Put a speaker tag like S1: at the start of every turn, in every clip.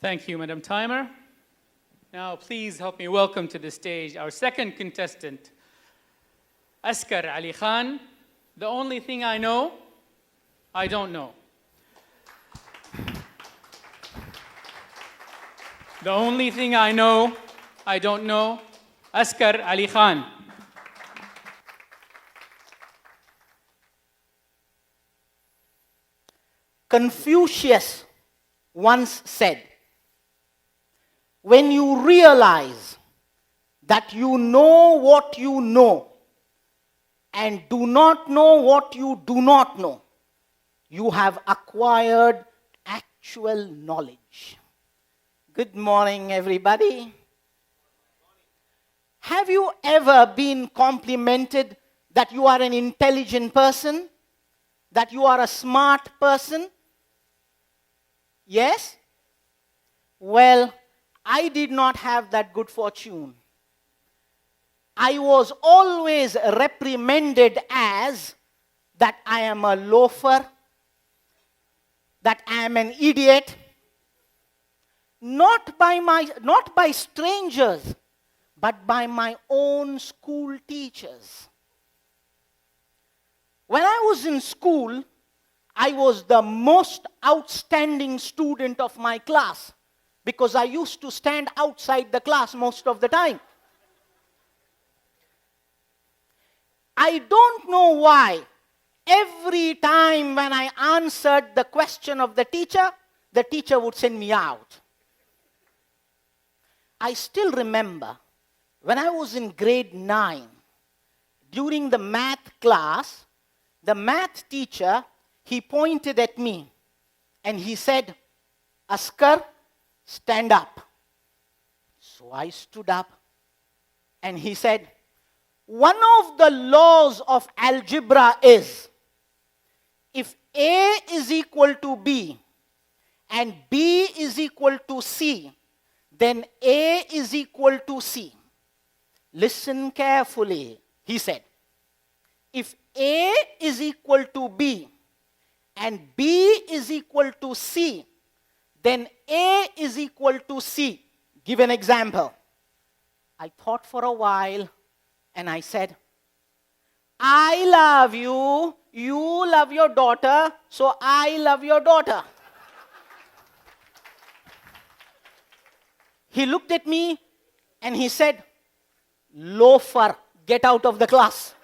S1: Thank you, Madam Timer. Now, please help me welcome to the stage our second contestant, Askar Ali Khan. The only thing I know, I don't know. The only thing I know, I don't know. Askar Ali Khan.
S2: Confucius once said, when you realize that you know what you know and do not know what you do not know, you have acquired actual knowledge. Good morning, everybody. Have you ever been complimented that you are an intelligent person? That you are a smart person? Yes? Well, I did not have that good fortune. I was always reprimanded as that I am a loafer, that I am an idiot, not by strangers, but by my own school teachers. When I was in school, I was the most outstanding student of my class because I used to stand outside the class most of the time. I don't know why every time when I answered the question of the teacher would send me out. I still remember when I was in grade 9, during the math class, the math teacher, he pointed at me and he said, Askar, stand up. So I stood up and he said, one of the laws of algebra is, if A is equal to B and B is equal to C, then A is equal to C. Listen carefully, he said. If A is equal to B and B is equal to C, then A is equal to C. Give an example. I thought for a while and I said, I love you, you love your daughter, so I love your daughter. He looked at me and he said, loafer, get out of the class.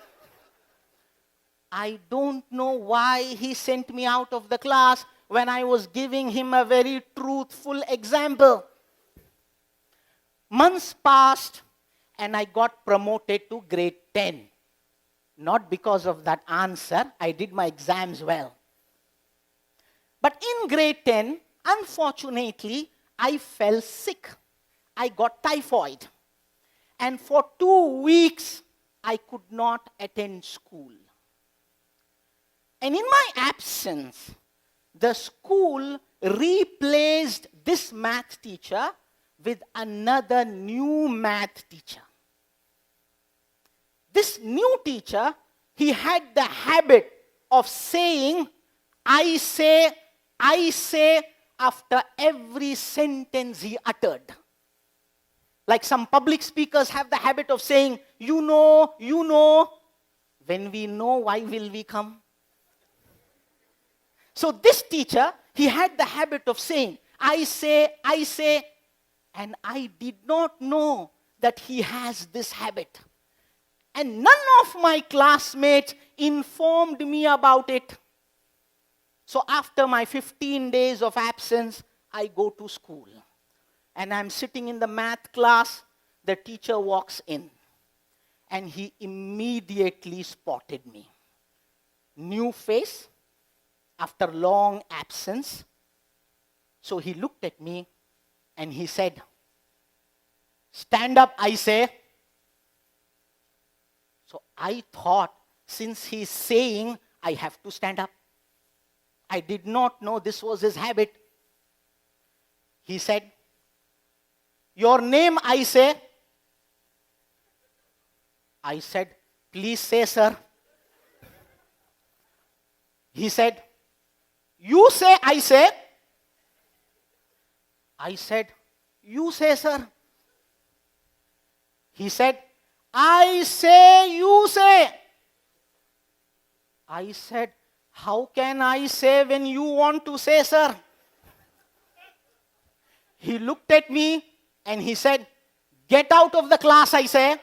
S2: I don't know why he sent me out of the class when I was giving him a very truthful example. Months passed and I got promoted to grade 10. Not because of that answer, I did my exams well. But in grade 10, unfortunately, I fell sick. I got typhoid. And for 2 weeks, I could not attend school. And in my absence, the school replaced this math teacher with another new math teacher. This new teacher, he had the habit of saying, I say, after every sentence he uttered. Like some public speakers have the habit of saying, you know. When we know, why will we come? So this teacher, he had the habit of saying, I say, and I did not know that he has this habit. And none of my classmates informed me about it. So after my 15 days of absence, I go to school. And I'm sitting in the math class, the teacher walks in. And he immediately spotted me. New face, after long absence. So he looked at me and he said, stand up, I say. So I thought, since he's saying, I have to stand up. I did not know this was his habit. He said, your name, I say. I said, please say, sir. He said, you say, I say. I said, "You say, sir." He said, "I say, you say." I said, "How can I say when you want to say, sir?" He looked at me and he said, "Get out of the class, I say.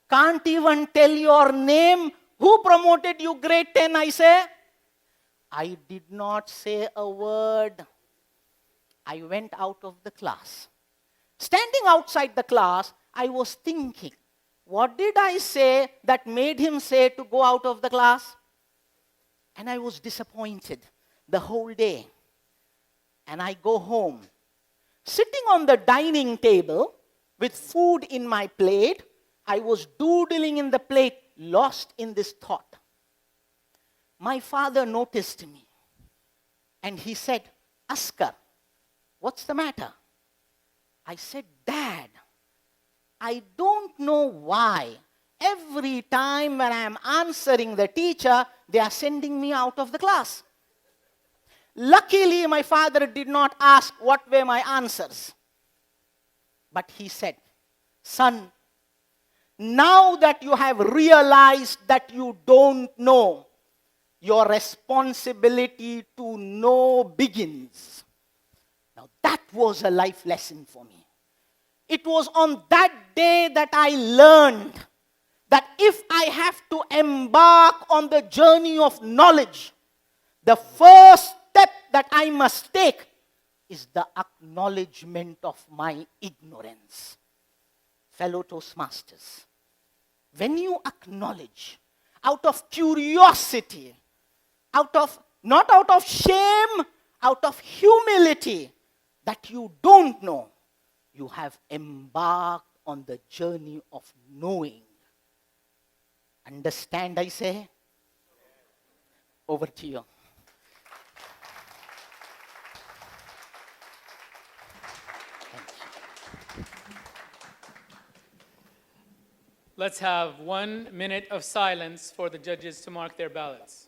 S2: Can't even tell your name. Who promoted you grade 10, I say?" I did not say a word. I went out of the class. Standing outside the class, I was thinking, what did I say that made him say to go out of the class? And I was disappointed the whole day. And I go home. Sitting on the dining table with food in my plate, I was doodling in the plate, lost in this thought. My father noticed me and he said, "Askar, what's the matter?" I said, "Dad, I don't know why every time when I am answering the teacher, they are sending me out of the class." Luckily, my father did not ask what were my answers. But he said, "Son, now that you have realized that you don't know, your responsibility to know begins." Now that was a life lesson for me. It was on that day that I learned that if I have to embark on the journey of knowledge, the first step that I must take is the acknowledgement of my ignorance. Fellow Toastmasters, when you acknowledge out of curiosity, not out of shame, out of humility, that you don't know, you have embarked on the journey of knowing. Understand, I say? Over to you.
S1: Let's have 1 minute of silence for the judges to mark their ballots.